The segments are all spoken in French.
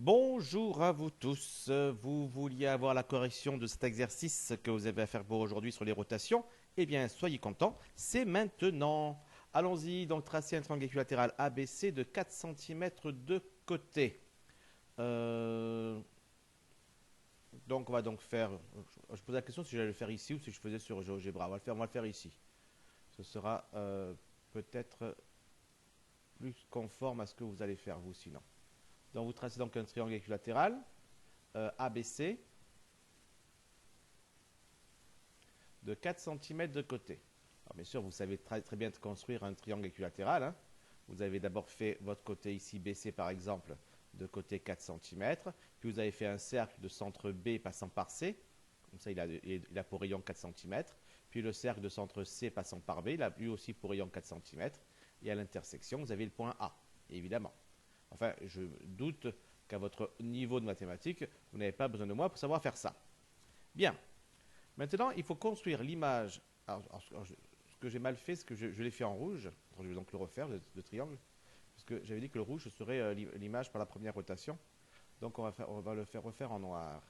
Bonjour à vous tous. Vous vouliez avoir la correction de cet exercice que vous avez à faire pour aujourd'hui sur les rotations? Eh bien, soyez contents, c'est maintenant. Allons-y, donc tracer un triangle équilatéral ABC de 4 cm de côté. Euh, donc, on va donc faire. Je pose la question si j'allais le faire ici ou si je faisais sur GeoGebra. On va le faire ici. Ce sera peut-être plus conforme à ce que vous allez faire vous sinon. Donc, vous tracez donc un triangle équilatéral ABC de 4 cm de côté. Alors bien sûr, vous savez très bien construire un triangle équilatéral. Hein. Vous avez d'abord fait votre côté ici BC par exemple de côté 4 cm. Puis vous avez fait un cercle de centre B passant par C. Comme ça, il a pour rayon 4 cm. Puis le cercle de centre C passant par B, il a lui aussi pour rayon 4 cm. Et à l'intersection, vous avez le point A, évidemment. Enfin, je doute qu'à votre niveau de mathématiques, vous n'avez pas besoin de moi pour savoir faire ça. Bien. Maintenant, il faut construire l'image. Ce que j'ai mal fait, c'est que je l'ai fait en rouge. Je vais donc le refaire, le triangle. Parce que j'avais dit que le rouge serait l'image par la première rotation. Donc, on va le faire refaire en noir.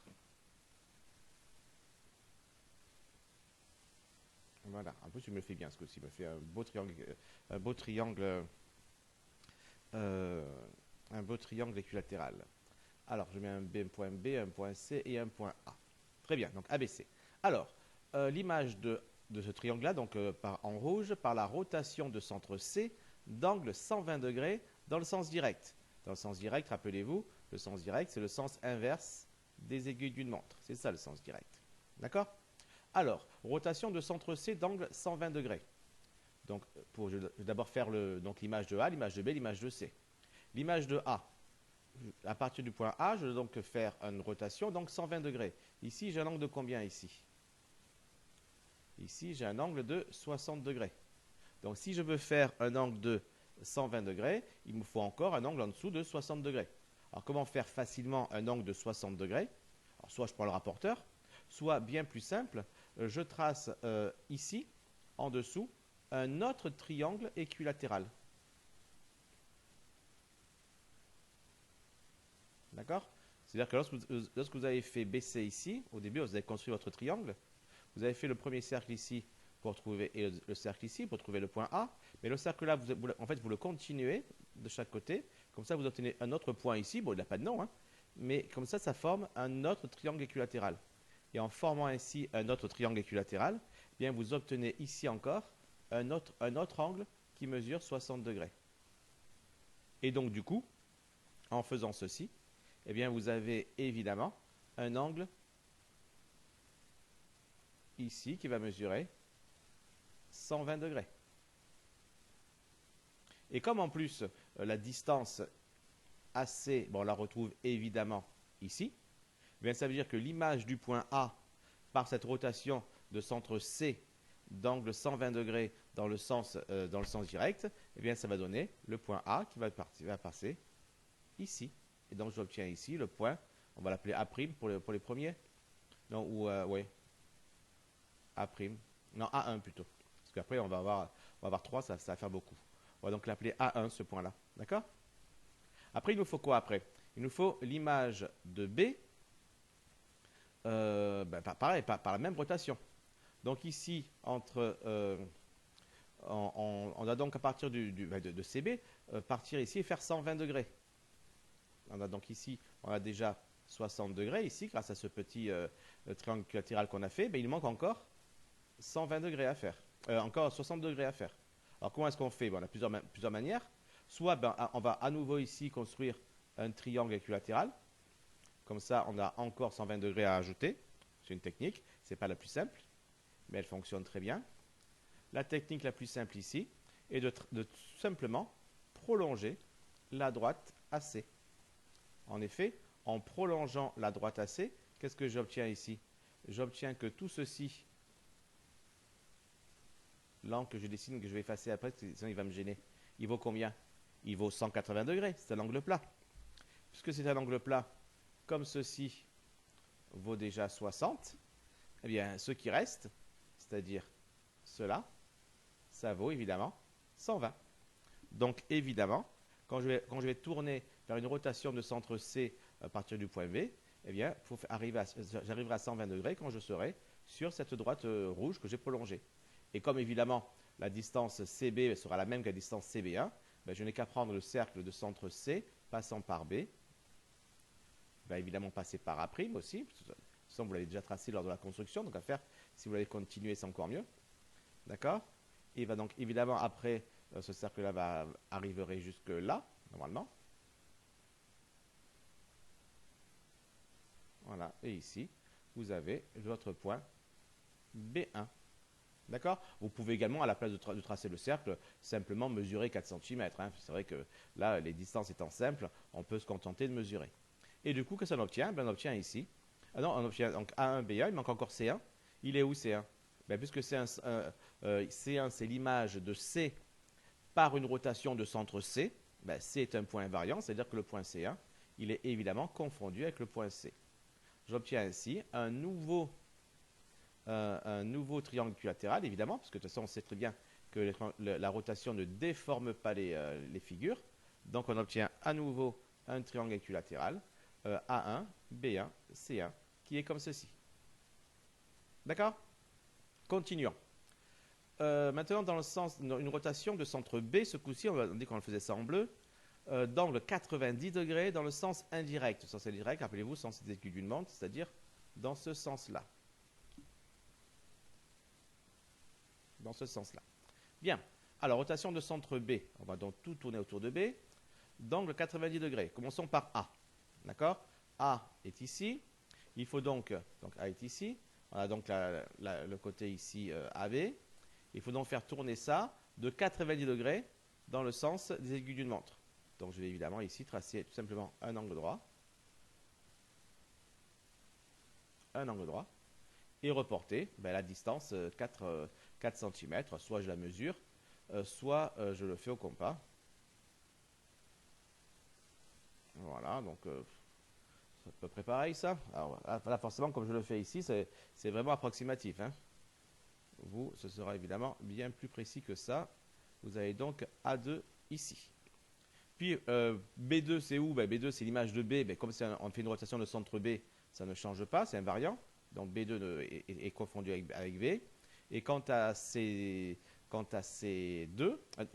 Voilà. En plus, il me le fait bien, ce coup-ci. Il me fait un beau triangle, euh, un beau triangle équilatéral. Alors, je mets un point B, un point C et un point A. Très bien, donc ABC. Alors, l'image de ce triangle-là, donc en rouge, par la rotation de centre C d'angle 120 degrés dans le sens direct. Dans le sens direct, rappelez-vous, le sens direct, c'est le sens inverse des aiguilles d'une montre. C'est ça le sens direct. D'accord? Alors, rotation de centre C d'angle 120 degrés. Donc, je vais d'abord faire l'image de A, l'image de B, l'image de C. L'image de A, à partir du point A, je vais donc faire une rotation, donc 120 degrés. Ici, j'ai un angle de combien ici? Ici, j'ai un angle de 60 degrés. Donc, si je veux faire un angle de 120 degrés, il me faut encore un angle en dessous de 60 degrés. Alors, comment faire facilement un angle de 60 degrés? Alors, soit je prends le rapporteur, soit bien plus simple, je trace ici, en dessous, un autre triangle équilatéral. D'accord? C'est-à-dire que lorsque vous avez fait BC ici, au début, vous avez construit votre triangle, vous avez fait le premier cercle ici pour trouver, et le cercle ici pour trouver le point A, mais le cercle là, en fait, vous le continuez de chaque côté, comme ça vous obtenez un autre point ici, bon, il n'a pas de nom, hein, mais comme ça forme un autre triangle équilatéral. Et en formant ainsi un autre triangle équilatéral, eh bien, vous obtenez ici encore un autre angle qui mesure 60 degrés. Et donc, du coup, en faisant ceci, eh bien, vous avez évidemment un angle ici qui va mesurer 120 degrés. Et comme en plus la distance AC, bon, on la retrouve évidemment ici, eh bien, ça veut dire que l'image du point A par cette rotation de centre C d'angle 120 degrés dans le sens direct, eh bien, ça va donner le point A qui va passer ici. Et donc, j'obtiens ici le point, on va l'appeler A' pour les premiers. Non, ou, oui, A'. Non, A1 plutôt. Parce qu'après, on va avoir 3, ça va faire beaucoup. On va donc l'appeler A1, ce point-là. D'accord? Après, il nous faut quoi après? Il nous faut l'image de B, pareil, par la même rotation. Donc ici, on a donc à partir de CB, partir ici et faire 120 degrés. On a donc ici, on a déjà 60 degrés ici, grâce à ce petit triangle latéral qu'on a fait. Mais il manque encore 120 degrés à faire. Encore 60 degrés à faire. Alors comment est-ce qu'on fait? On a plusieurs manières. Soit on va à nouveau ici construire un triangle équilatéral. Comme ça, on a encore 120 degrés à ajouter. C'est une technique. Ce n'est pas la plus simple, mais elle fonctionne très bien. La technique la plus simple ici est de tout simplement prolonger la droite AC. En effet, en prolongeant la droite AC, qu'est-ce que j'obtiens ici? J'obtiens que tout ceci, l'angle que je dessine, que je vais effacer après, sinon il va me gêner, il vaut combien? Il vaut 180 degrés, c'est un angle plat. Puisque c'est un angle plat, comme ceci vaut déjà 60, eh bien, ce qui reste, c'est-à-dire cela, ça vaut évidemment 120. Donc, évidemment, quand je vais tourner faire une rotation de centre C à partir du point B, eh bien, j'arriverai à 120 degrés quand je serai sur cette droite rouge que j'ai prolongée. Et comme évidemment la distance CB sera la même que la distance CB1, ben, je n'ai qu'à prendre le cercle de centre C passant par B. Il va évidemment passer par A' aussi. De toute façon, vous l'avez déjà tracé lors de la construction, donc à faire, si vous voulez continuer, c'est encore mieux. D'accord? Et va donc évidemment après, ce cercle-là arriverait jusque là, normalement. Voilà, et ici, vous avez votre point B1. D'accord? Vous pouvez également, à la place de tracer le cercle, simplement mesurer 4 cm. Hein. C'est vrai que là, les distances étant simples, on peut se contenter de mesurer. Et du coup, qu'est-ce qu'on obtient? Ben, on obtient ici. Ah non, on obtient donc A1, B1, il manque encore C1. Il est où C1? Ben, puisque C1, c'est l'image de C par une rotation de centre C, ben, C est un point invariant, c'est-à-dire que le point C1, il est évidemment confondu avec le point C. J'obtiens ainsi un nouveau triangle équilatéral, évidemment, parce que de toute façon, on sait très bien que la rotation ne déforme pas les figures. Donc, on obtient à nouveau un triangle équilatéral, A1, B1, C1, qui est comme ceci. D'accord? Continuons. Maintenant, dans le sens, une rotation de centre B, ce coup-ci, on dit qu'on faisait ça en bleu, d'angle 90 degrés dans le sens indirect. Le sens indirect, rappelez-vous, sens des aiguilles d'une montre, c'est-à-dire dans ce sens-là. Dans ce sens-là. Bien. Alors, rotation de centre B. On va donc tout tourner autour de B. D'angle 90 degrés. Commençons par A. D'accord? A est ici. Il faut donc A est ici. On a donc le côté ici AB. Il faut donc faire tourner ça de 90 degrés dans le sens des aiguilles d'une montre. Donc, je vais évidemment ici tracer tout simplement un angle droit. Un angle droit. Et reporter la distance 4 cm. Soit je la mesure, soit je le fais au compas. Voilà, donc c'est à peu près pareil ça. Alors là, forcément, comme je le fais ici, c'est vraiment approximatif. Hein. Vous, ce sera évidemment bien plus précis que ça. Vous avez donc A2 ici. Puis B2, c'est où? B2, c'est l'image de B. Comme on fait une rotation de centre B, ça ne change pas, c'est invariant. Donc B2 est confondu avec B. Et quant à C2,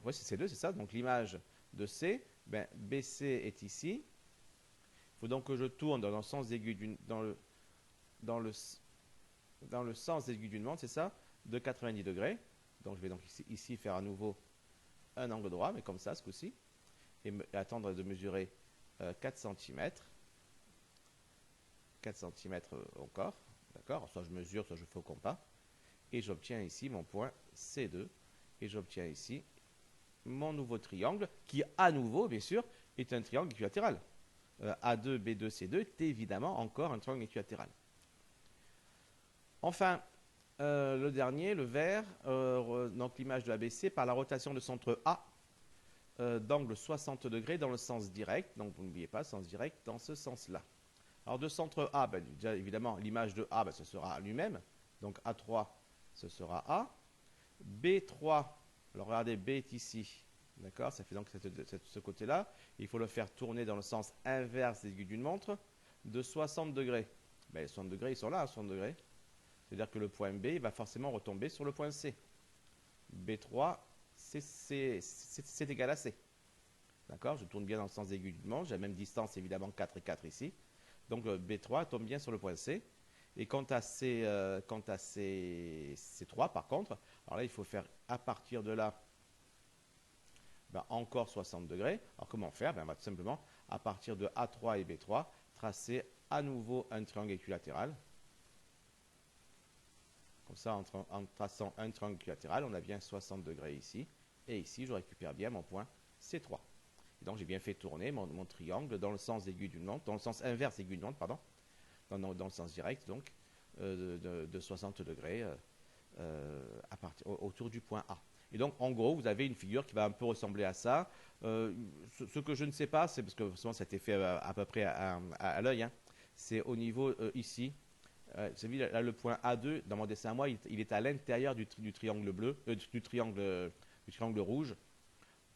ouais, c'est C2, c'est ça. Donc l'image de C, BC est ici. Il faut donc que je tourne dans le sens aiguë dans le sens aiguë d'une montre, c'est ça, de 90 degrés. Donc je vais donc ici faire à nouveau un angle droit, mais comme ça, ce coup-ci, et attendre de mesurer 4 cm. 4 cm encore, d'accord? Soit je mesure, soit je fais au compas. Et j'obtiens ici mon point C2. Et j'obtiens ici mon nouveau triangle, qui à nouveau, bien sûr, est un triangle équilatéral. A2, B2, C2 est évidemment encore un triangle équilatéral. Enfin, le dernier, le vert, donc l'image de ABC par la rotation de centre A d'angle 60 degrés dans le sens direct. Donc vous n'oubliez pas, sens direct dans ce sens-là. Alors de centre A, déjà évidemment l'image de A, ce sera lui-même. Donc A3, ce sera A. B3, alors regardez, B est ici. D'accord? Ça fait donc ce côté-là. Il faut le faire tourner dans le sens inverse des aiguilles d'une montre de 60 degrés. Les 60 degrés, ils sont là, 60 degrés. C'est-à-dire que le point B va forcément retomber sur le point C. B3, c'est égal à C. D'accord? Je tourne bien dans le sens des aiguilles d'une montre. J'ai la même distance, évidemment, 4 et 4 ici. Donc B3 tombe bien sur le point C. Et quant à C3, par contre, alors là, il faut faire à partir de là encore 60 degrés. Alors comment faire? On va tout simplement, à partir de A3 et B3, tracer à nouveau un triangle équilatéral. Comme ça, en traçant un triangle équilatéral, on a bien 60 degrés ici. Et ici, je récupère bien mon point C3. Et donc, j'ai bien fait tourner mon triangle dans le sens aiguë d'une montre, dans le sens inverse aiguë d'une montre, pardon, dans le sens direct, donc, de 60 degrés autour du point A. Et donc, en gros, vous avez une figure qui va un peu ressembler à ça. Ce que je ne sais pas, c'est parce que souvent, ça a été fait à peu près à l'œil. Hein, c'est au niveau ici. Vous savez, là, le point A2, dans mon dessin à moi, il est à l'intérieur du triangle bleu, du triangle rouge.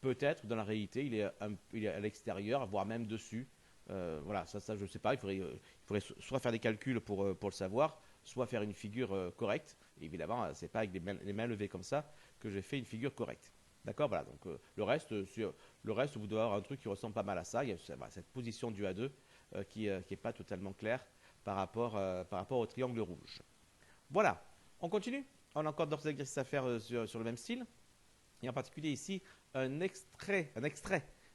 Peut-être dans la réalité, il est à l'extérieur, voire même dessus. Voilà, ça je ne sais pas. Il faudrait soit faire des calculs pour le savoir, soit faire une figure correcte. Et évidemment, c'est pas avec les mains levées comme ça que j'ai fait une figure correcte. D'accord, voilà. Donc le reste, vous devez avoir un truc qui ressemble pas mal à ça. Il y a voilà, cette position du A2 qui n'est pas totalement claire par rapport au triangle rouge. Voilà. On continue. On a encore d'autres exercices à faire sur le même style. Et en particulier ici, un extrait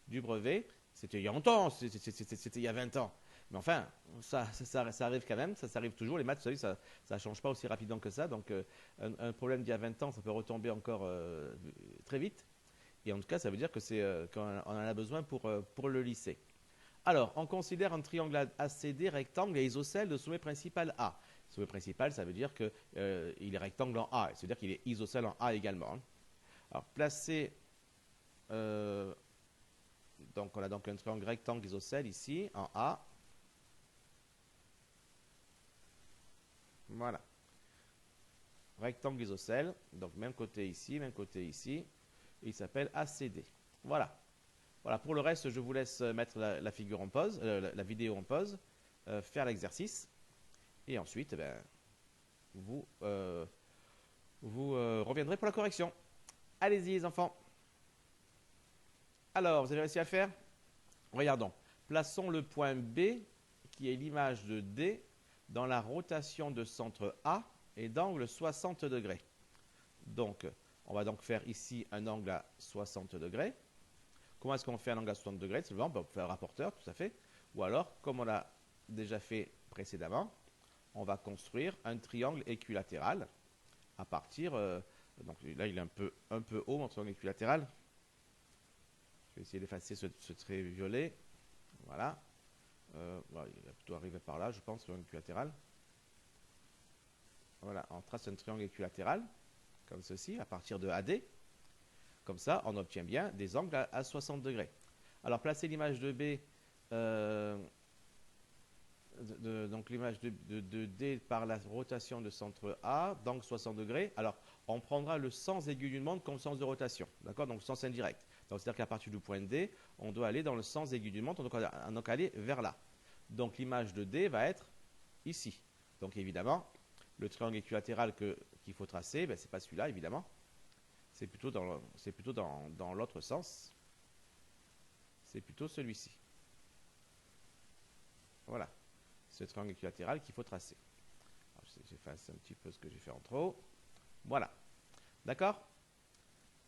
du brevet. C'était il y a longtemps, c'était il y a 20 ans. Mais enfin, ça arrive quand même, ça arrive toujours. Les maths, vous savez, ça ne change pas aussi rapidement que ça. Donc, un problème d'il y a 20 ans, ça peut retomber encore très vite. Et en tout cas, ça veut dire que qu'on en a besoin pour le lycée. Alors, on considère un triangle ACD rectangle et isocèle de sommet principal A. Sommet principal, ça veut dire qu'il est rectangle en A. Ça veut dire qu'il est isocèle en A également. Alors, placer. Donc, on a donc un triangle rectangle isocèle ici, en A. Voilà. Rectangle isocèle. Donc, même côté ici, même côté ici. Et il s'appelle ACD. Voilà. Voilà. Pour le reste, je vous laisse mettre la figure en pause, la vidéo en pause, faire l'exercice. Et ensuite, vous reviendrez pour la correction. Allez-y, les enfants. Alors, vous avez réussi à le faire? Regardons. Plaçons le point B, qui est l'image de D, dans la rotation de centre A et d'angle 60 degrés. Donc, on va donc faire ici un angle à 60 degrés. Comment est-ce qu'on fait un angle à 60 degrés? Simplement, on peut faire un rapporteur, tout à fait. Ou alors, comme on l'a déjà fait précédemment, on va construire un triangle équilatéral à partir... donc là, il est un peu haut, mon triangle équilatéral. Je vais essayer d'effacer ce trait violet. Voilà. Voilà. Il va plutôt arriver par là, je pense, triangle équilatéral. Voilà, on trace un triangle équilatéral, comme ceci, à partir de AD. Comme ça, on obtient bien des angles à 60 degrés. Alors, placez l'image de B, donc l'image de D par la rotation de centre A, d'angle 60 degrés. Alors, on prendra le sens aigu d'une montre comme sens de rotation, d'accord? Donc, sens indirect. Donc, c'est-à-dire qu'à partir du point D, on doit aller dans le sens aigu d'une montre, donc aller vers là. Donc, l'image de D va être ici. Donc, évidemment, le triangle équilatéral qu'il faut tracer, ce n'est pas celui-là, évidemment. C'est plutôt dans l'autre sens. C'est plutôt celui-ci. Voilà. Ce triangle équilatéral qu'il faut tracer. J'efface un petit peu ce que j'ai fait en trop. Voilà. D'accord?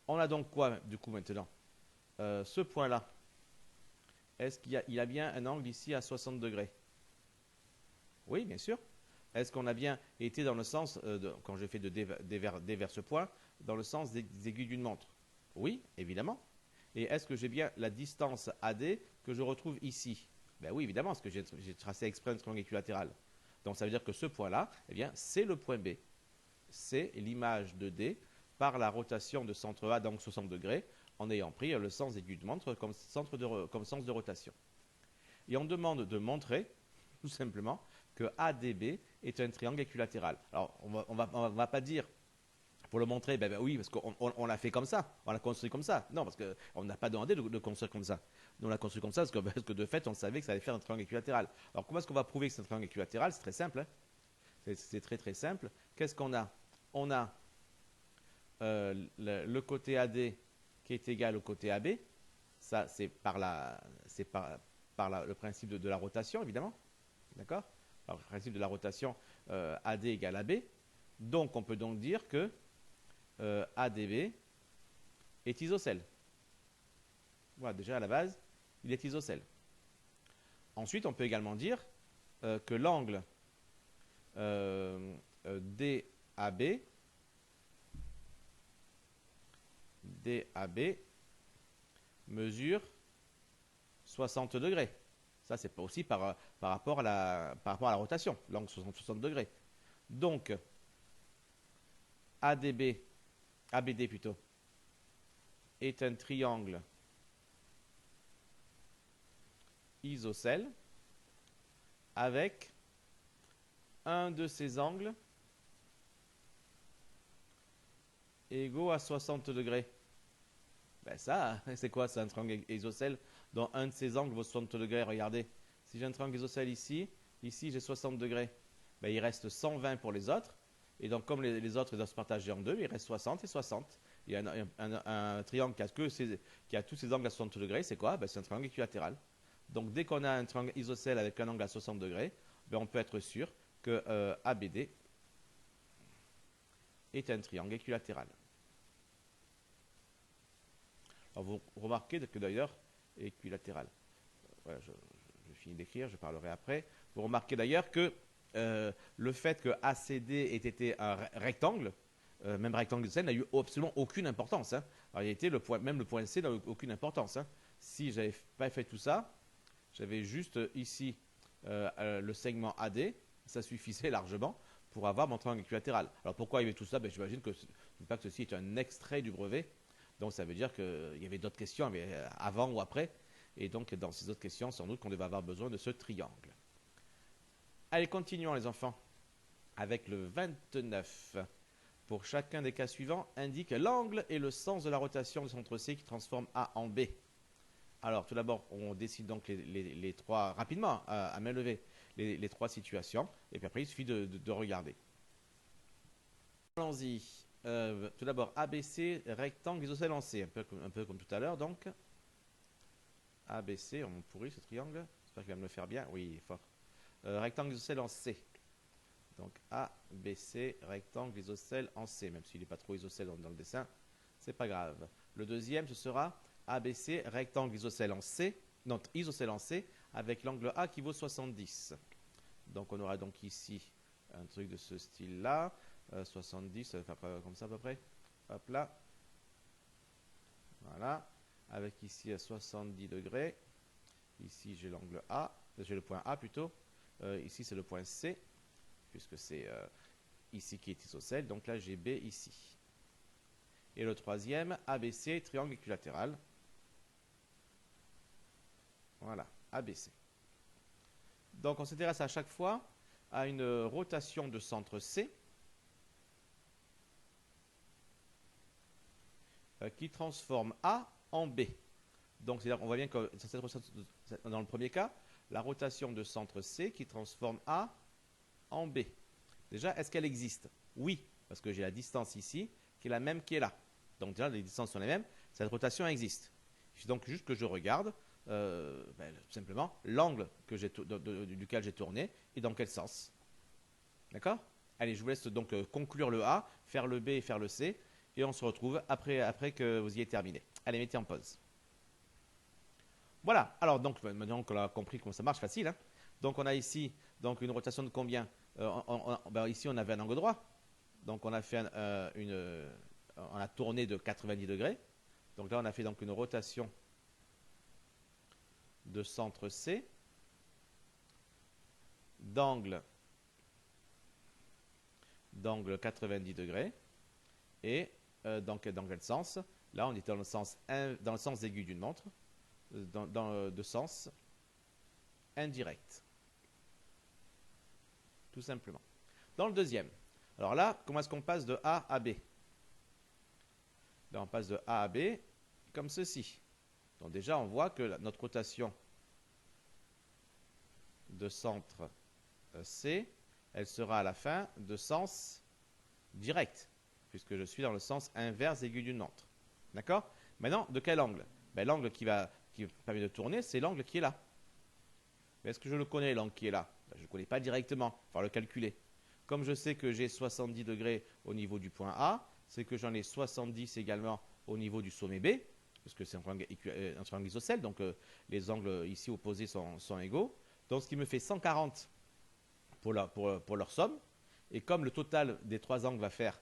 On a donc quoi, du coup, maintenant? Ce point-là, est-ce qu'il a bien un angle ici à 60 degrés? Oui, bien sûr. Est-ce qu'on a bien été dans le sens, quand j'ai fait de D vers ce point, dans le sens des aiguilles d'une montre? Oui, évidemment. Et est-ce que j'ai bien la distance AD que je retrouve ici? Ben oui, évidemment, parce que j'ai tracé exprès un triangle équilatéral. Donc ça veut dire que ce point-là, eh bien, c'est le point B. C'est l'image de D par la rotation de centre A d'angle 60 degrés, en ayant pris le sens aiguille de montre comme sens de rotation. Et on demande de montrer, tout simplement, que ADB est un triangle équilatéral. Alors, on va pas dire, pour le montrer, oui, parce qu'on l'a fait comme ça, on l'a construit comme ça. Non, parce qu'on n'a pas demandé de construire comme ça. Nous, on l'a construit comme ça parce que de fait, on savait que ça allait faire un triangle équilatéral. Alors, comment est-ce qu'on va prouver que c'est un triangle équilatéral? C'est très simple. Hein. C'est très très simple. Qu'est-ce qu'on a? On a le côté AD qui est égal au côté AB. Ça, c'est par le principe de la rotation, évidemment. D'accord? Par le principe de la rotation, AD égale AB. Donc, on peut donc dire que ADB est isocèle. Voilà, déjà à la base, il est isocèle. Ensuite, on peut également dire que l'angle DAB mesure 60 degrés. Ça, c'est pas aussi par rapport à la rotation, l'angle 60 degrés. Donc, ABD plutôt, est un triangle isocèle avec un de ses angles égaux à 60 degrés. Ben ça, c'est quoi? C'est un triangle isocèle dont un de ses angles vaut 60 degrés. Regardez, si j'ai un triangle isocèle ici, ici j'ai 60 degrés. Ben, il reste 120 pour les autres. Et donc, comme les autres ils doivent se partager en deux, il reste 60 et 60. Il y a un triangle qui a tous ses angles à 60 degrés, c'est quoi? Ben, c'est un triangle équilatéral. Donc, dès qu'on a un triangle isocèle avec un angle à 60 degrés, ben, on peut être sûr que ABD est un triangle équilatéral. Alors, vous remarquez que d'ailleurs, équilatéral. Voilà, je finis d'écrire, je parlerai après. Vous remarquez d'ailleurs que le fait que ACD ait été un rectangle, même rectangle isocèle, n'a eu absolument aucune importance. Hein. En réalité, même le point C n'a eu aucune importance. Hein. Si je n'avais pas fait tout ça, j'avais juste ici le segment AD, ça suffisait largement pour avoir mon triangle équilatéral. Alors pourquoi il y avait tout ça? Ben, j'imagine que pas que ceci est un extrait du brevet. Donc ça veut dire qu'il y avait d'autres questions avant ou après. Et donc dans ces autres questions, sans doute qu'on devait avoir besoin de ce triangle. Allez, continuons les enfants avec le 29. Pour chacun des cas suivants, indique l'angle et le sens de la rotation du centre C qui transforme A en B. Alors tout d'abord, on décide donc les trois, rapidement, à main levée, les trois situations. Et puis après, il suffit de regarder. Allons-y. Tout d'abord, ABC, rectangle isocèle en C, un peu comme tout à l'heure, donc. ABC, on pourrit ce triangle. J'espère qu'il va me le faire bien. Oui, il est fort. Rectangle isocèle en C. Donc ABC, rectangle isocèle en C, même s'il n'est pas trop isocèle dans le dessin, c'est pas grave. Le deuxième, ce sera ABC, rectangle isocèle en C, non, isocèle en C, avec l'angle A qui vaut 70. Donc on aura donc ici un truc de ce style-là. 70, ça va faire comme ça à peu près. Hop là. Voilà. Avec ici à 70 degrés. Ici j'ai l'angle A, j'ai le point A plutôt. Ici c'est le point C, puisque c'est ici qui est isocèle. Donc là j'ai B ici. Et le troisième, ABC, triangle équilatéral. Voilà, ABC. Donc on s'intéresse à chaque fois à une rotation de centre C qui transforme A en B. Donc c'est-à-dire on voit bien que dans le premier cas, la rotation de centre C qui transforme A en B. Déjà, est-ce qu'elle existe? Oui, parce que j'ai la distance ici qui est la même qui est là. Donc déjà, les distances sont les mêmes, cette rotation existe. Il suffit donc juste que je regarde tout simplement l'angle duquel j'ai tourné et dans quel sens. D'accord? Allez, je vous laisse donc conclure le A, faire le B et faire le C. Et on se retrouve après que vous ayez terminé. Allez, mettez en pause. Voilà. Alors, donc, maintenant qu'on a compris comment ça marche, facile. Hein. Donc, on a ici donc, une rotation de combien? Ici, on avait un angle droit. Donc, on a fait on a tourné de 90 degrés. Donc là, on a fait donc une rotation de centre C d'angle 90 degrés. Et dans quel sens? Là, on était dans le sens aigu d'une montre, de sens indirect. Tout simplement. Dans le deuxième, alors là, comment est-ce qu'on passe de A à B? Là, on passe de A à B comme ceci. Donc déjà, on voit que notre rotation de centre C, elle sera à la fin de sens direct, puisque je suis dans le sens inverse aigu d'une montre. D'accord? Maintenant, de quel angle? L'angle qui permet de tourner, c'est l'angle qui est là. Mais est-ce que je le connais, l'angle qui est là? Je ne le connais pas directement, il va falloir le calculer. Comme je sais que j'ai 70 degrés au niveau du point A, c'est que j'en ai 70 également au niveau du sommet B, parce que c'est un triangle isocèle, donc les angles ici opposés sont égaux. Donc ce qui me fait 140 pour leur somme. Et comme le total des trois angles va faire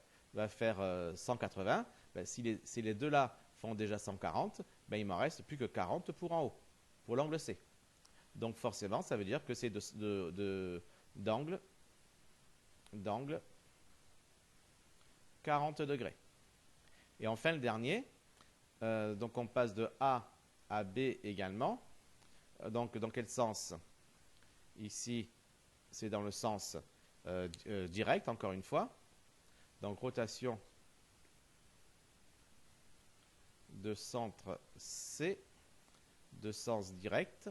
180, si les deux-là font déjà 140, il ne m'en reste plus que 40 pour en haut, pour l'angle C. Donc forcément, ça veut dire que c'est d'angle 40 degrés. Et enfin, le dernier, donc on passe de A à B également. Donc dans quel sens? Ici, c'est dans le sens direct, encore une fois. Donc rotation de centre C de sens direct.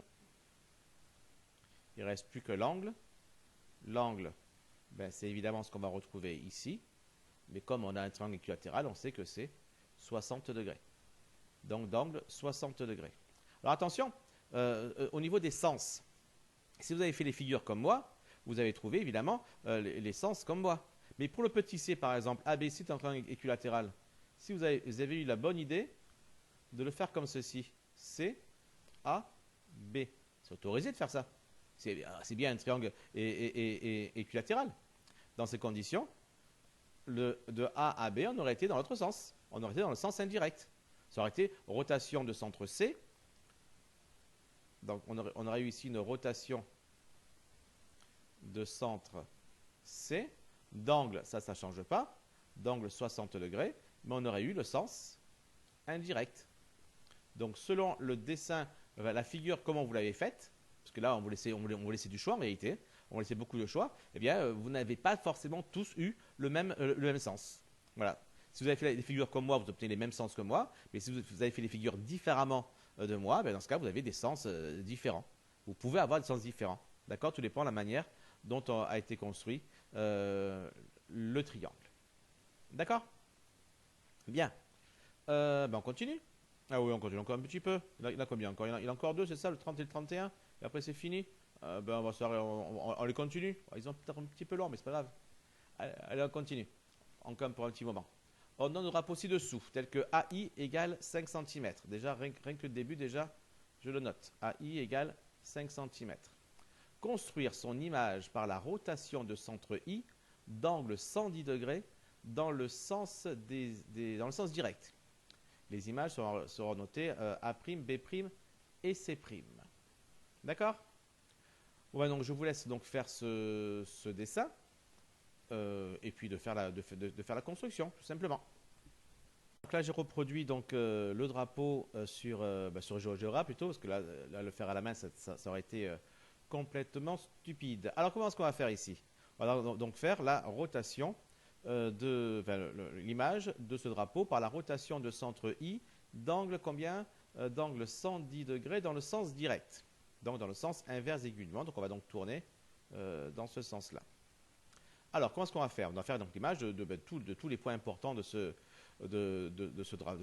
Il ne reste plus que l'angle. L'angle, ben, c'est évidemment ce qu'on va retrouver ici. Mais comme on a un triangle équilatéral, on sait que c'est 60 degrés. Donc d'angle 60 degrés. Alors attention, au niveau des sens, si vous avez fait les figures comme moi, vous avez trouvé évidemment les sens comme moi. Mais pour le petit c, par exemple, ABC est un triangle équilatéral. Si vous avez eu la bonne idée de le faire comme ceci, C, A, B. C'est autorisé de faire ça. C'est bien un triangle équilatéral. Dans ces conditions, de A à B, on aurait été dans l'autre sens. On aurait été dans le sens indirect. Ça aurait été rotation de centre C. Donc on aurait eu ici une rotation de centre C. D'angle, ça ne change pas. D'angle 60 degrés. Mais on aurait eu le sens indirect. Donc selon le dessin, la figure, comment vous l'avez faite, parce que là on vous laissait du choix en réalité, on vous laissait beaucoup de choix, eh bien vous n'avez pas forcément tous eu le même sens. Voilà. Si vous avez fait les figures comme moi, vous obtenez les mêmes sens que moi, mais si vous avez fait les figures différemment de moi, ben dans ce cas vous avez des sens différents. Vous pouvez avoir des sens différents. D'accord? Tout dépend de la manière dont a été construit le triangle. D'accord? Bien. Ben on continue. Ah oui, on continue encore un petit peu. Il a combien encore? Il a encore deux, c'est ça, le 30 et le 31. Et après, c'est fini. Ben, on les continue. Ils ont peut-être un petit peu long, mais c'est pas grave. Allez, on continue. Encore pour un petit moment. On donnera ci-dessous, tel que AI égale 5 cm. Déjà, rien que le début, déjà, je le note. AI égale 5 cm. Construire son image par la rotation de centre I d'angle 110 degrés dans le sens direct. Les images seront notées A', B' et C'. D'accord? Ouais, donc je vous laisse donc faire ce dessin et puis de faire la construction, tout simplement. Donc là, j'ai reproduit donc, le drapeau sur GeoGebra plutôt, parce que là, le faire à la main, ça aurait été complètement stupide. Alors, comment est-ce qu'on va faire ici? On va donc faire la rotation l'image de ce drapeau par la rotation de centre I d'angle combien? D'angle 110 degrés dans le sens direct. Donc dans le sens inverse aigu du vent. Donc on va donc tourner dans ce sens-là. Alors comment est-ce qu'on va faire? On va faire donc l'image de tous les points importants de ce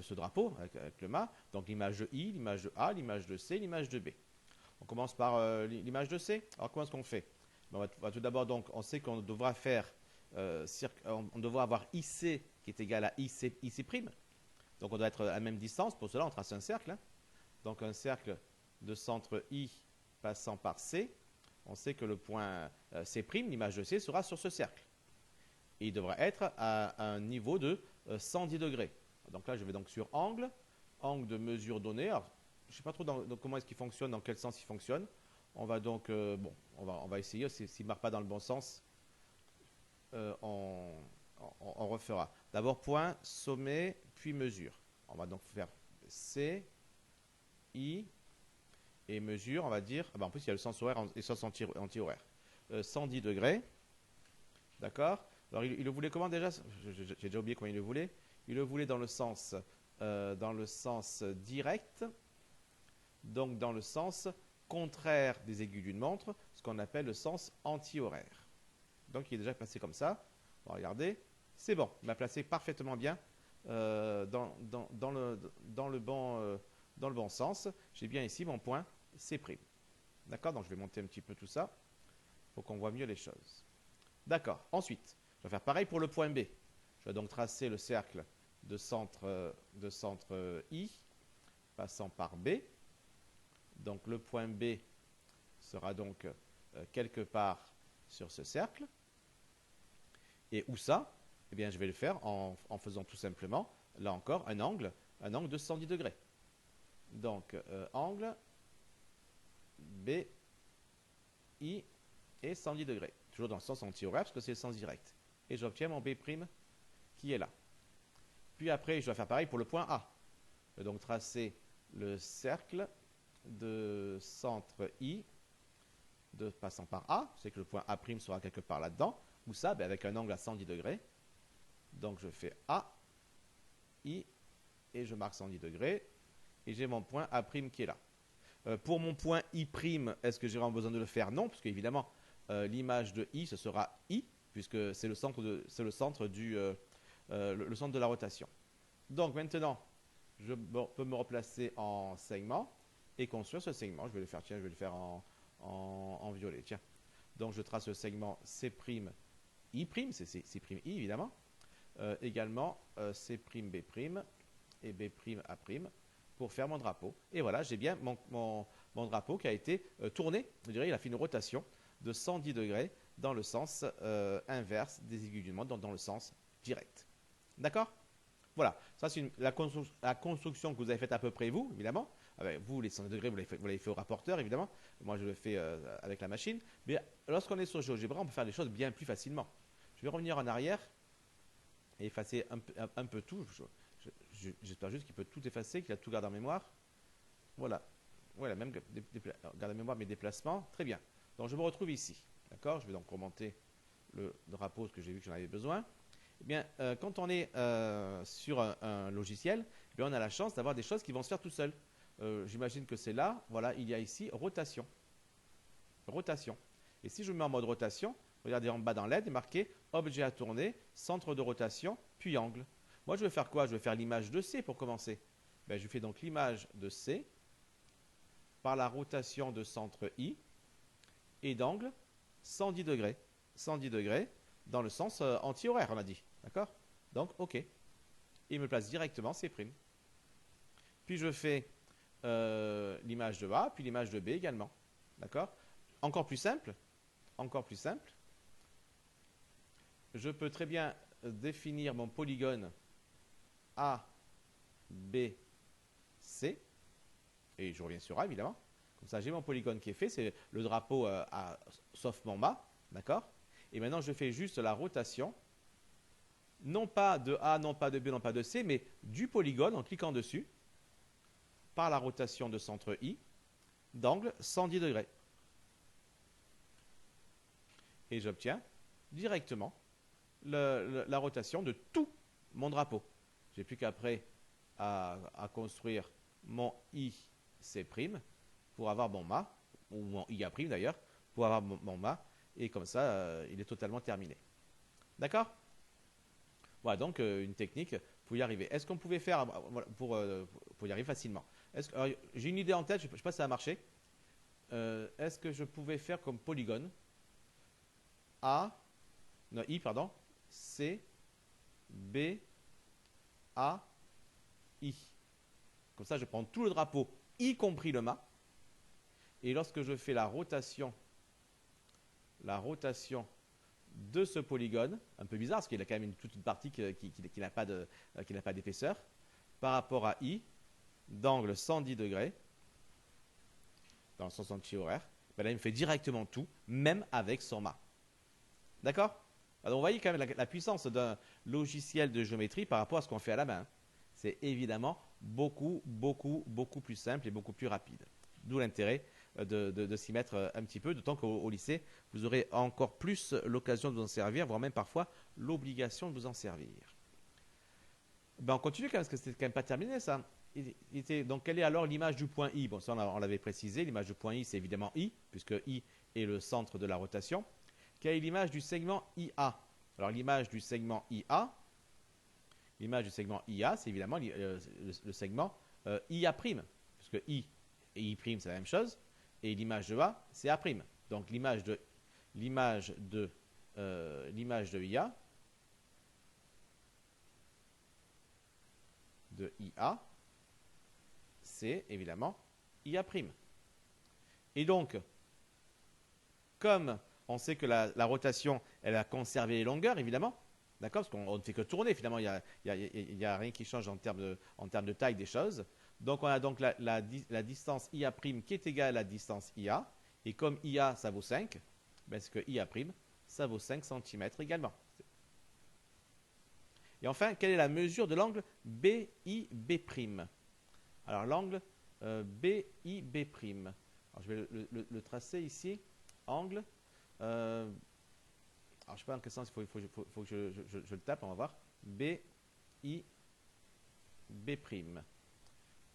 drapeau avec le mât. Donc l'image de I, l'image de A, l'image de C, l'image de B. On commence par l'image de C. Alors comment est-ce qu'on fait? On va tout d'abord donc, on sait qu'on devra faire on devra avoir IC qui est égal à IC'. Donc on doit être à la même distance. Pour cela, on trace un cercle. Donc un cercle de centre I passant par C. On sait que le point C', l'image de C, sera sur ce cercle. Et il devra être à un niveau de 110 degrés. Donc là, je vais donc sur angle de mesure donnée. Alors, je ne sais pas trop comment est-ce qu'il fonctionne, dans quel sens il fonctionne. On va donc, on va essayer. S'il ne marque pas dans le bon sens, on refera. D'abord point, sommet, puis mesure. On va donc faire C, I, et mesure, on va dire, en plus il y a le sens horaire et le sens anti-horaire. 110 degrés. D'accord? Alors il le voulait comment déjà? J'ai déjà oublié comment il le voulait. Il le voulait dans le sens direct, donc dans le sens contraire des aiguilles d'une montre, ce qu'on appelle le sens anti-horaire. Donc il est déjà placé comme ça. On va regarder. C'est bon. Il m'a placé parfaitement bien dans le bon sens. J'ai bien ici mon point C'. D'accord? Donc je vais monter un petit peu tout ça pour qu'on voit mieux les choses. D'accord. Ensuite, je vais faire pareil pour le point B. Je vais donc tracer le cercle de centre I passant par B. Donc le point B sera donc quelque part sur ce cercle. Et où ça? Eh bien, je vais le faire en faisant tout simplement, là encore, un angle de 110 degrés. Donc, angle B, I et 110 degrés. Toujours dans le sens anti-horaire, parce que c'est le sens direct. Et j'obtiens mon B' qui est là. Puis après, je dois faire pareil pour le point A. Je vais donc tracer le cercle de centre I, passant par A. C'est que le point A' sera quelque part là-dedans. Où ça? Ben avec un angle à 110 degrés. Donc je fais A, I et je marque 110 degrés, et j'ai mon point A' qui est là. Pour mon point I', est-ce que j'ai vraiment besoin de le faire? Non, parce qu'évidemment, l'image de I, ce sera I, puisque c'est le centre le centre le centre de la rotation. Donc maintenant, je peux me replacer en segment et construire ce segment. Je vais le faire, tiens, je vais le faire en violet. Tiens. Donc je trace le segment C', I', c'est C', I évidemment. Également C'B' et B'A' pour faire mon drapeau. Et voilà, j'ai bien mon drapeau qui a été tourné. Je dirais, il a fait une rotation de 110 degrés dans le sens inverse des aiguilles d'une montre, donc dans le sens direct. D'accord? Voilà, ça c'est la construction que vous avez faite à peu près vous, évidemment. Vous, les 110 degrés, vous l'avez fait au rapporteur, évidemment. Moi, je le fais avec la machine. Mais lorsqu'on est sur GeoGebra, on peut faire les choses bien plus facilement. Je vais revenir en arrière et effacer un peu tout. J'espère juste qu'il peut tout effacer, qu'il a tout gardé en mémoire. Voilà. Voilà, même garder en mémoire mes déplacements. Très bien. Donc, je me retrouve ici. D'accord? Je vais donc remonter le drapeau, parce que j'ai vu que j'en avais besoin. Eh bien, quand on est sur un logiciel, eh bien, on a la chance d'avoir des choses qui vont se faire tout seul. J'imagine que c'est là. Voilà, il y a ici rotation. Rotation. Et si je me mets en mode rotation, regardez en bas dans l'aide, il est marqué objet à tourner, centre de rotation, puis angle. Moi, je vais faire quoi? Je vais faire l'image de C pour commencer. Ben, je fais donc l'image de C par la rotation de centre I et d'angle 110 degrés. 110 degrés dans le sens anti-horaire, on a dit. D'accord? Donc, OK. Il me place directement C'. Puis je fais l'image de A, puis l'image de B également. D'accord? Encore plus simple. Encore plus simple. Je peux très bien définir mon polygone A, B, C. Et je reviens sur A, évidemment. Comme ça, j'ai mon polygone qui est fait. C'est le drapeau sauf mon mât. D'accord? Et maintenant, je fais juste la rotation. Non pas de A, non pas de B, non pas de C, mais du polygone en cliquant dessus. Par la rotation de centre I. D'angle 110 degrés. Et j'obtiens directement la rotation de tout mon drapeau. J'ai plus qu'après à construire mon IC' pour avoir mon mât, ou mon IA' d'ailleurs, pour avoir mon mât, et comme ça, il est totalement terminé. D'accord? Voilà donc une technique pour y arriver. Est-ce qu'on pouvait faire pour y arriver facilement? J'ai une idée en tête, je ne sais pas si ça a marché. Est-ce que je pouvais faire comme polygone I, pardon, C, B, A, I. Comme ça, je prends tout le drapeau, y compris le mât. Et lorsque je fais la rotation de ce polygone, un peu bizarre, parce qu'il a quand même toute une partie qui n'a pas d'épaisseur, par rapport à I, d'angle 110 degrés, dans le sens anti-horaire, ben là, il me fait directement tout, même avec son mât. D'accord? Alors, vous voyez quand même la puissance d'un logiciel de géométrie par rapport à ce qu'on fait à la main. C'est évidemment beaucoup, beaucoup, beaucoup plus simple et beaucoup plus rapide. D'où l'intérêt de s'y mettre un petit peu, d'autant qu'au lycée, vous aurez encore plus l'occasion de vous en servir, voire même parfois l'obligation de vous en servir. Ben, on continue quand même, parce que c'était quand même pas terminé ça. Donc, quelle est alors l'image du point I? Bon, ça, on l'avait précisé. L'image du point I, c'est évidemment I, puisque I est le centre de la rotation. Quelle est l'image du segment IA? Alors, l'image du segment IA, c'est évidemment le segment IA', puisque I et I', c'est la même chose, et l'image de A, c'est A'. Donc, l'image de IA, c'est évidemment IA'. Et donc, comme on sait que la rotation, elle a conservé les longueurs, évidemment, d'accord, parce qu'on ne fait que tourner, finalement, il n'y a rien qui change en termes de taille des choses. Donc, on a donc la distance IA' qui est égale à la distance IA. Et comme IA, ça vaut 5, ben, c'est que IA', ça vaut 5 cm également. Et enfin, quelle est la mesure de l'angle BIB'? Alors, l'angle BIB'. Alors, je vais le tracer ici. Angle. Alors, je ne sais pas dans quel sens il faut que je le tape, on va voir. BIB'. B'.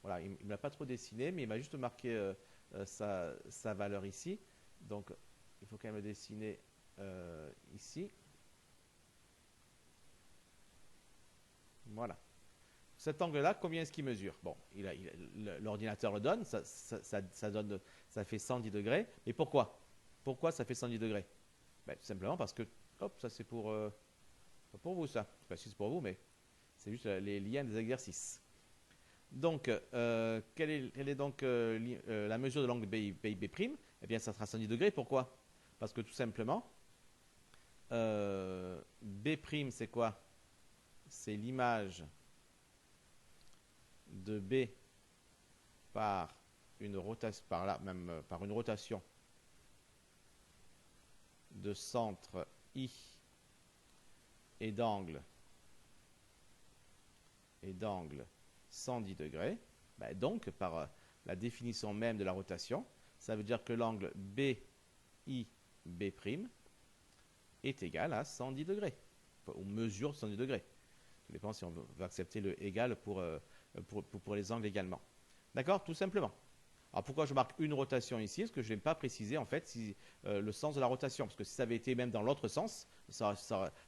Voilà, il ne me l'a pas trop dessiné, mais il m'a juste marqué sa valeur ici. Donc, il faut quand même le dessiner ici. Voilà. Cet angle-là, combien est-ce qu'il mesure? Bon, l'ordinateur le donne, ça fait 110 degrés. Mais pourquoi? Pourquoi ça fait 110 degrés? Ben, tout simplement parce que, hop, ça c'est pour vous ça. Enfin, si c'est pour vous, mais c'est juste les liens des exercices. Donc, quelle est donc la mesure de l'angle B'? Eh bien, ça sera 110 degrés. Pourquoi? Parce que tout simplement, B' c'est quoi? C'est l'image de B par une rotation, par une rotation de centre I et d'angle 110 degrés. Ben donc, par la définition même de la rotation, ça veut dire que l'angle BIB' est égal à 110 degrés, ou mesure 110 degrés. Ça dépend si on veut accepter le égal pour les angles également. D'accord? Tout simplement. Alors pourquoi je marque une rotation ici? Parce que je n'ai pas précisé en fait le sens de la rotation. Parce que si ça avait été même dans l'autre sens,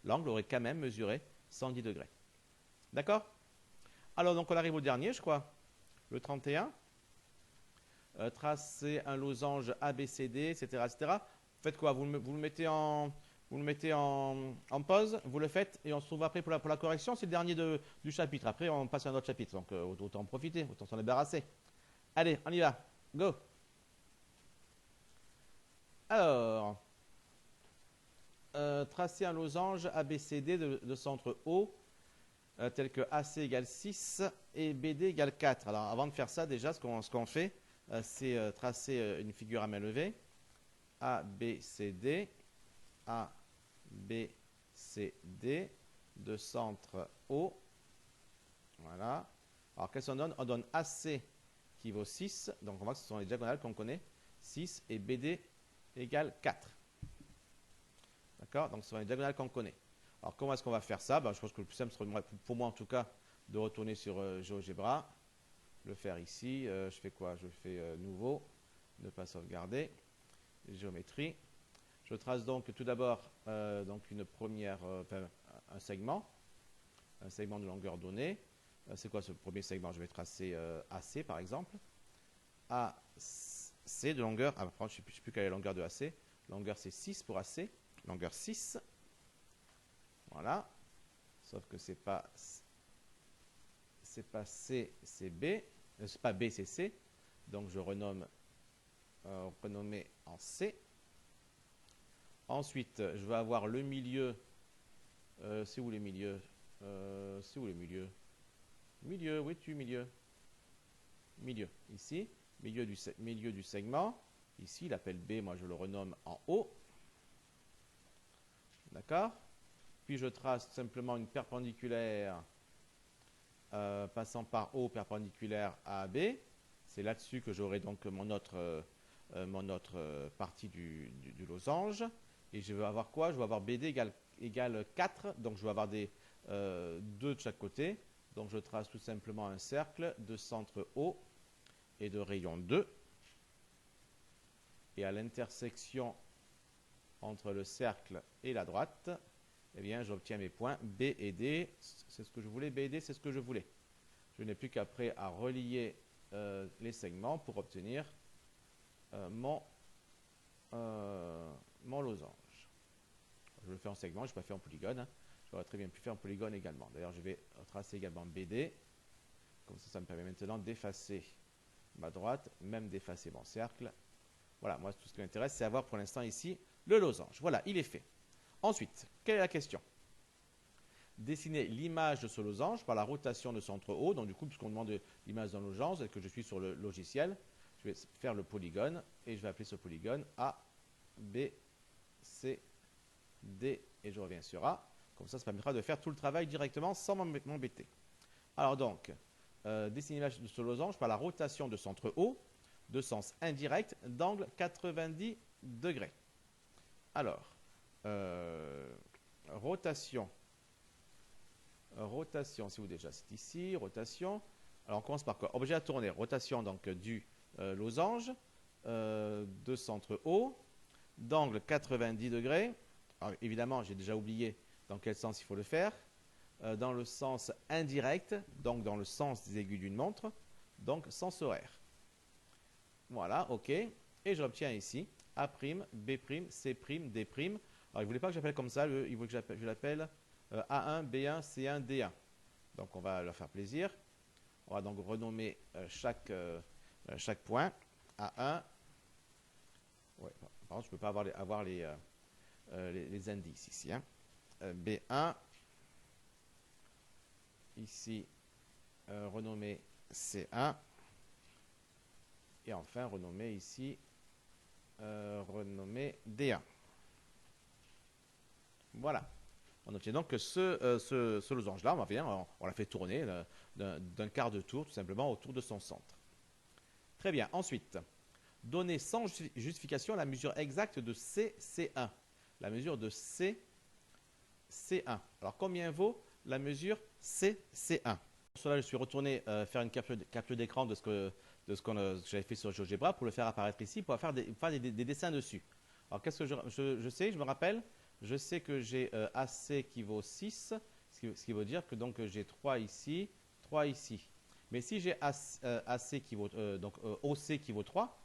l'angle aurait quand même mesuré 110 degrés. D'accord? Alors donc on arrive au dernier, je crois. Le 31. Tracer un losange ABCD, etc., etc. Faites quoi? Vous le mettez en pause, vous le faites et on se retrouve après pour la correction. C'est le dernier du chapitre. Après, on passe à un autre chapitre. Donc, autant en profiter, autant s'en débarrasser. Allez, on y va. Go. Alors, tracer un losange ABCD de centre O, tel que AC égale 6 et BD égale 4. Alors, avant de faire ça, déjà, ce qu'on fait, c'est tracer une figure à main levée. ABCD. A, B, C, D, de centre O. Voilà. Alors, qu'est-ce qu'on donne? On donne AC qui vaut 6. Donc, on voit que ce sont les diagonales qu'on connaît. 6 et BD égale 4. D'accord? Donc, ce sont les diagonales qu'on connaît. Alors, comment est-ce qu'on va faire ça? Je pense que le plus simple serait, pour moi en tout cas, de retourner sur GeoGebra. Le faire ici. Je fais quoi? Je fais nouveau. Ne pas sauvegarder. Géométrie. Je trace donc tout d'abord une première, un segment de longueur donnée. C'est quoi ce premier segment? Je vais tracer AC par exemple. AC de longueur, je ne sais plus quelle est la longueur de AC. Longueur c'est 6 pour AC. Longueur 6. Voilà. Sauf que c'est pas C, c'est B. C'est pas B, c'est C. Donc je renomme renommer en C. Ensuite, je vais avoir le milieu. C'est où les milieux? C'est où les milieux? Milieu, oui, milieu. Milieu, ici. Milieu du segment. Ici, il appelle B, moi je le renomme en haut. D'accord? Puis je trace simplement une perpendiculaire passant par O, perpendiculaire à AB. C'est là-dessus que j'aurai donc mon autre partie du losange. Et je vais avoir quoi? Je vais avoir BD égale 4. Donc je vais avoir 2 de chaque côté. Donc je trace tout simplement un cercle de centre O et de rayon 2. Et à l'intersection entre le cercle et la droite, eh bien j'obtiens mes points B et D. C'est ce que je voulais. B et D, c'est ce que je voulais. Je n'ai plus qu'après à relier les segments pour obtenir mon losange. Je le fais en segment, je ne l'ai pas fait en polygone. Hein. J'aurais très bien pu faire en polygone également. D'ailleurs, je vais tracer également BD. Comme ça, ça me permet maintenant d'effacer ma droite, même d'effacer mon cercle. Voilà, moi, tout ce qui m'intéresse, c'est avoir pour l'instant ici le losange. Voilà, il est fait. Ensuite, quelle est la question? Dessiner l'image de ce losange par la rotation de centre O. Donc, du coup, puisqu'on demande l'image d'un losange et que je suis sur le logiciel, je vais faire le polygone et je vais appeler ce polygone A, B, C, D et je reviens sur A. Comme ça permettra de faire tout le travail directement sans m'embêter. Alors donc, dessiner l'image de ce losange par la rotation de centre O, de sens indirect, d'angle 90 degrés. Alors, rotation rotation, si vous déjà, c'est ici, rotation. Alors on commence par quoi? Objet à tourner, rotation donc du losange, de centre O, d'angle 90 degrés. Alors, évidemment, j'ai déjà oublié dans quel sens il faut le faire. Dans le sens indirect, donc dans le sens des aiguilles d'une montre, donc sens horaire. Voilà, ok. Et j'obtiens ici A', B', C', D'. Alors, il ne voulait pas que j'appelle comme ça, il voulait que je l'appelle A1, B1, C1, D1. Donc, on va leur faire plaisir. On va donc renommer chaque point A1. Ouais, par contre, je ne peux pas avoir les indices ici. Hein. B1. Ici, renommé C1. Et enfin, renommé ici, renommé D1. Voilà. On obtient donc que ce losange-là, on l'a fait tourner d'un quart de tour, tout simplement, autour de son centre. Très bien. Ensuite, donner sans justification la mesure exacte de C1. La mesure de C1. Alors, combien vaut la mesure C1? Pour cela, je suis retourné faire une capture d'écran de ce que j'avais fait sur GeoGebra pour le faire apparaître ici, pour faire des dessins dessus. Alors, qu'est-ce que je sais? Je me rappelle, je sais que j'ai AC qui vaut 6, ce qui veut dire que donc j'ai 3 ici, 3 ici. Mais si j'ai AC qui vaut, OC qui vaut 3,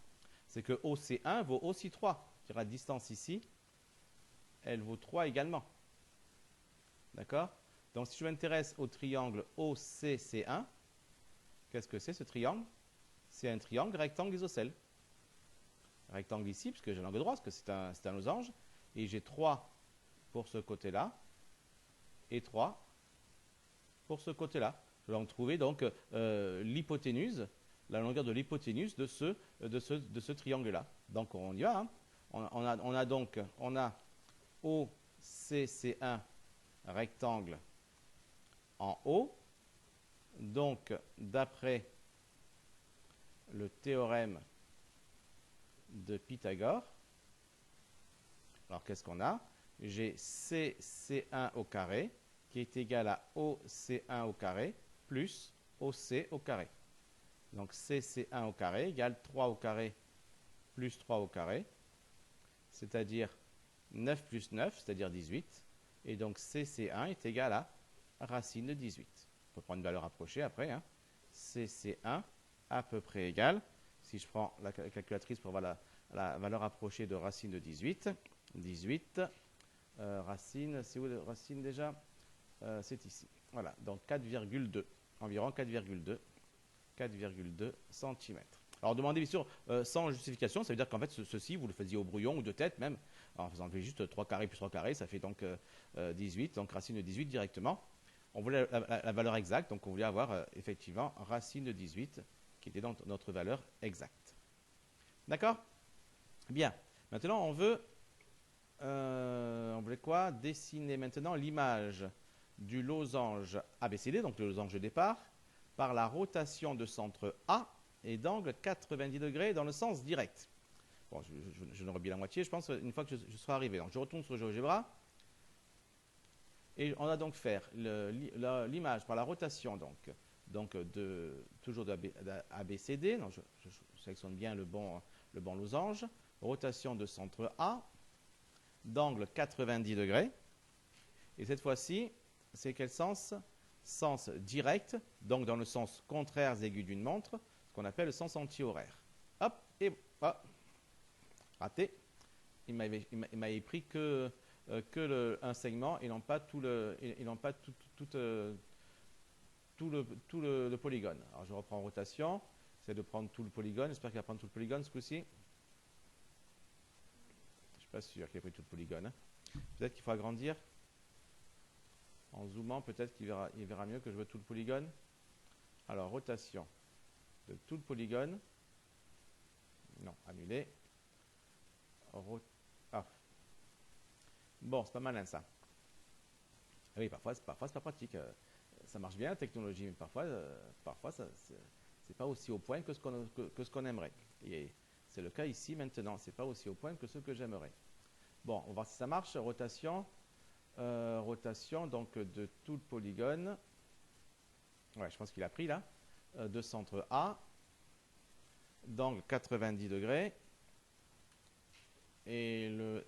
c'est que OC1 vaut aussi 3. C'est-à-dire la distance ici, elle vaut 3 également. D'accord? Donc, si je m'intéresse au triangle OCC1, qu'est-ce que c'est ce triangle? C'est un triangle rectangle isocèle. Rectangle ici, puisque j'ai l'angle droit, parce que c'est un losange. Et j'ai 3 pour ce côté-là et 3 pour ce côté-là. Je vais donc trouver donc, l'hypoténuse, la longueur de l'hypoténuse de ce triangle-là. Donc, on y va. Hein. On a OCC1 rectangle en haut. Donc, d'après le théorème de Pythagore, alors qu'est-ce qu'on a? J'ai CC1 au carré qui est égal à OC1 au carré plus OC au carré. Donc, CC1 au carré égale 3 au carré plus 3 au carré, c'est-à-dire 9 plus 9, c'est-à-dire 18. Et donc, CC1 est égal à racine de 18. On peut prendre une valeur approchée après. Hein. CC1 à peu près égal, si je prends la calculatrice pour voir la valeur approchée de racine de 18, 18, racine, c'est où la racine déjà? C'est ici. Voilà, donc 4,2, environ 4,2 cm. Alors demandez bien sûr sans justification, ça veut dire qu'en fait ceci vous le faisiez au brouillon ou de tête même, en faisant juste 3 carrés plus 3 carrés, ça fait donc 18, donc racine de 18 directement. On voulait la valeur exacte, donc on voulait avoir effectivement racine de 18 qui était dans notre valeur exacte. D'accord? Bien. Maintenant, on voulait quoi? Dessiner maintenant l'image du losange ABCD, donc le losange de départ, par la rotation de centre A et d'angle 90 degrés dans le sens direct. Bon, je ne rebille la moitié, je pense, une fois que je serai arrivé. Donc, je retourne sur GeoGebra. Et on a donc faire l'image par la rotation toujours de ABCD. Donc je sélectionne bien le bon losange. Rotation de centre A d'angle 90 degrés. Et cette fois-ci, c'est quel sens? Sens direct, donc dans le sens contraire des aiguilles d'une montre, ce qu'on appelle le sens anti-horaire. Hop, et hop, raté. Il m'avait pris que un segment et non pas tout le polygone. Alors je reprends en rotation, j'essaie de prendre tout le polygone, j'espère qu'il va prendre tout le polygone ce coup-ci. Je ne suis pas sûr qu'il ait pris tout le polygone. Hein. Peut-être qu'il faut agrandir. En zoomant, peut-être qu'il verra mieux que je veux tout le polygone. Alors rotation de tout le polygone. Non, annulé. Bon, c'est pas malin ça. Oui, parfois c'est pas pratique. Ça marche bien la technologie, mais parfois c'est pas aussi au point que ce qu'on aimerait. Et c'est le cas ici maintenant. C'est pas aussi au point que ce que j'aimerais. Bon, on va voir si ça marche. Rotation rotation donc de tout le polygone. Ouais, je pense qu'il a pris là. De centre A. D'angle 90 degrés. Et le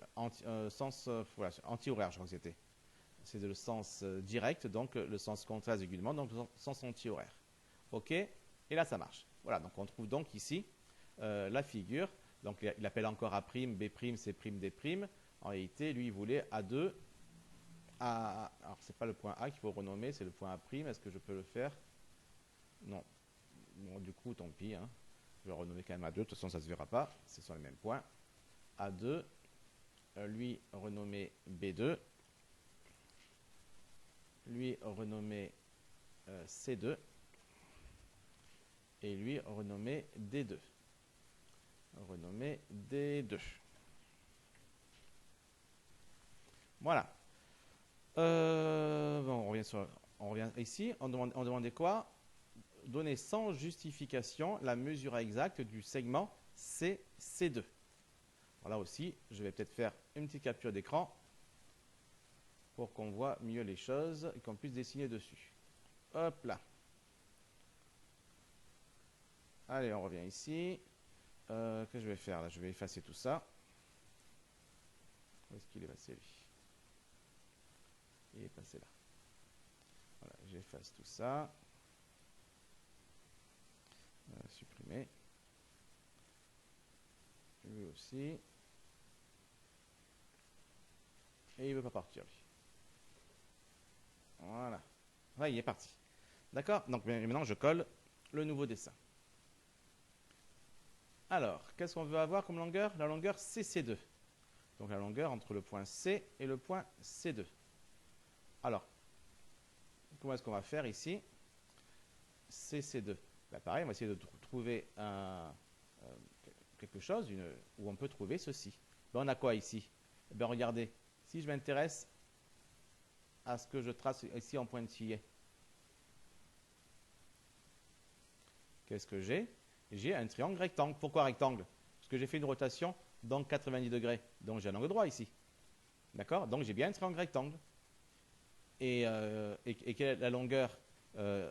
sens voilà, anti-horaire, je crois que c'était. C'est le sens direct, donc le sens contraire des aiguillements, donc le sens anti-horaire. OK. Et là, ça marche. Voilà, donc on trouve donc ici la figure. Donc il appelle encore A', B', C', D'. En réalité, lui, il voulait A2. Alors, c'est pas le point A qu'il faut renommer, c'est le point A'. Est-ce que je peux le faire? Non. Bon, du coup, tant pis. Hein. Je vais renommer quand même A2. De toute façon, ça ne se verra pas. Ce sont les mêmes points. A2. Lui, renommé B2. Lui, renommé C2. Et lui, renommé D2. Renommé D2. Voilà. Bon, on revient ici. On demandait quoi? Donner sans justification la mesure exacte du segment C2. Alors là aussi, je vais peut-être faire une petite capture d'écran pour qu'on voit mieux les choses et qu'on puisse dessiner dessus. Hop là. Allez, on revient ici. Qu'est-ce que je vais faire là? Je vais effacer tout ça. Où est-ce qu'il est passé lui? Il est passé là. Voilà, j'efface tout ça. Supprimer. Lui aussi. Et il ne veut pas partir lui. Voilà. Ouais, il est parti. D'accord? Donc maintenant, je colle le nouveau dessin. Alors, qu'est-ce qu'on veut avoir comme longueur? La longueur CC2. Donc la longueur entre le point C et le point C2. Alors, comment est-ce qu'on va faire ici? CC2. Ben pareil, on va essayer de trouver quelque chose où on peut trouver ceci. Ben, on a quoi ici? Ben, regardez, si je m'intéresse à ce que je trace ici en pointillé, qu'est-ce que j'ai? J'ai un triangle rectangle. Pourquoi rectangle? Parce que j'ai fait une rotation dans 90 degrés. Donc j'ai un angle droit ici. D'accord? Donc j'ai bien un triangle rectangle. Et quelle est la longueur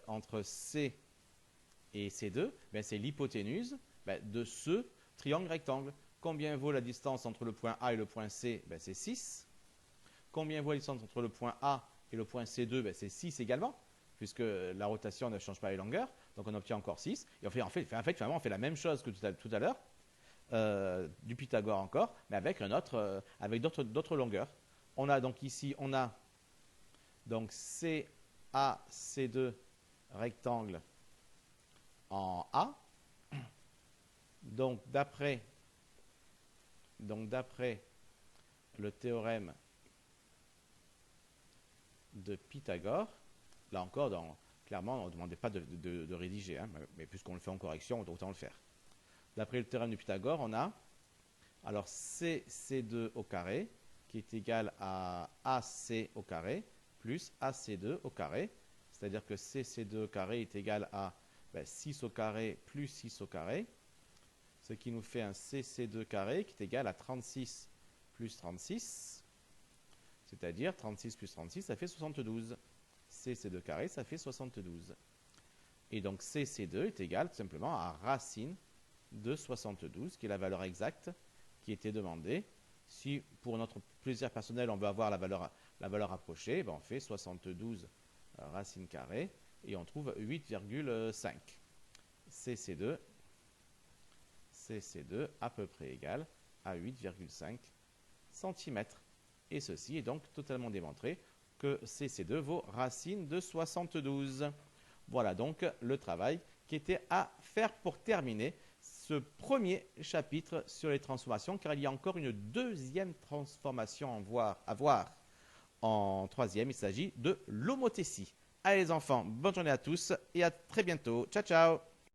entre C et C2? Ben, c'est l'hypoténuse de ce triangle rectangle. Combien vaut la distance entre le point A et le point C? Ben, c'est 6. Combien vaut la distance entre le point A et le point C2? Ben, c'est 6 également, puisque la rotation ne change pas les longueurs. Donc on obtient encore 6. Et en fait, finalement, on fait la même chose que tout à l'heure, du Pythagore encore, mais avec d'autres longueurs. On a donc ici, on a donc CAC2 rectangle en A. Donc d'après le théorème de Pythagore, là encore, clairement, on ne demandait pas de rédiger, hein, mais puisqu'on le fait en correction, autant le faire. D'après le théorème de Pythagore, on a alors CC2 au carré qui est égal à AC au carré plus AC2 au carré. C'est-à-dire que CC2 au carré est égal à 6 au carré plus 6 au carré. Ce qui nous fait un CC2 carré qui est égal à 36 plus 36. C'est-à-dire 36 plus 36, ça fait 72. CC2 carré, ça fait 72. Et donc CC2 est égal tout simplement à racine de 72, qui est la valeur exacte qui était demandée. Si pour notre plaisir personnel, on veut avoir la valeur approchée, on fait 72 racine carrée et on trouve 8,5. CC2 à peu près égal à 8,5 cm. Et ceci est donc totalement démontré que CC2 vaut racine de 72. Voilà donc le travail qui était à faire pour terminer ce premier chapitre sur les transformations, car il y a encore une deuxième transformation à voir en troisième. Il s'agit de l'homothétie. Allez les enfants, bonne journée à tous et à très bientôt. Ciao, ciao!